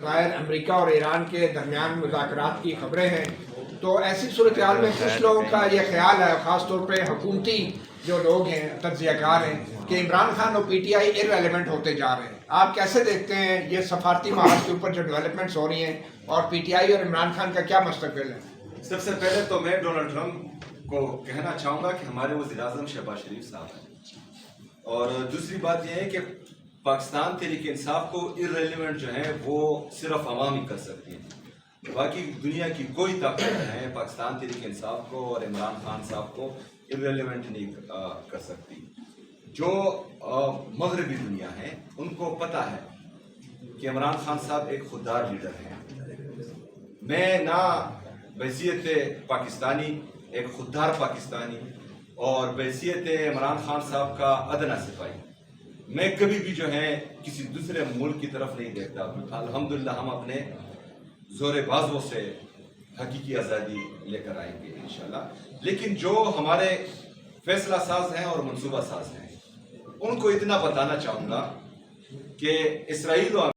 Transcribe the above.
ظاہر امریکہ اور ایران کے درمیان مذاکرات کی خبریں ہیں، تو ایسی صورتحال میں کچھ لوگوں کا یہ خیال ہے، خاص طور پہ حکومتی جو لوگ ہیں، تجزیہ کار ہیں، کہ عمران خان اور پی ٹی آئی ارریلیونٹ ہوتے جا رہے ہیں۔ آپ کیسے دیکھتے ہیں یہ سفارتی محاذ کے اوپر جو ڈیولپمنٹس ہو رہی ہیں، اور پی ٹی آئی اور عمران خان کا کیا مستقبل ہے؟ سب سے پہلے تو میں ڈونلڈ ٹرمپ کو کہنا چاہوں گا کہ ہمارے وزیر اعظم شہباز شریف صاحب ہیں، اور دوسری بات یہ ہے کہ پاکستان تحریک انصاف کو ارریلیونٹ جو ہے وہ صرف عوام ہی کر سکتی ہے، باقی دنیا کی کوئی طاقت جو ہے پاکستان تحریک انصاف کو اور عمران خان صاحب کو ارریلیونٹ نہیں کر سکتی۔ جو مغربی دنیا ہے ان کو پتہ ہے کہ عمران خان صاحب ایک خوددار لیڈر ہیں۔ میں نہ بحیثیت پاکستانی ایک خوددار پاکستانی اور بحیثیت عمران خان صاحب کا ادنیٰ سپاہی میں کبھی بھی جو ہے کسی دوسرے ملک کی طرف نہیں دیکھتا۔ الحمدللہ ہم اپنے زور بازو سے حقیقی آزادی لے کر آئیں گے انشاءاللہ، لیکن جو ہمارے فیصلہ ساز ہیں اور منصوبہ ساز ہیں ان کو اتنا بتانا چاہوں گا کہ اسرائیل و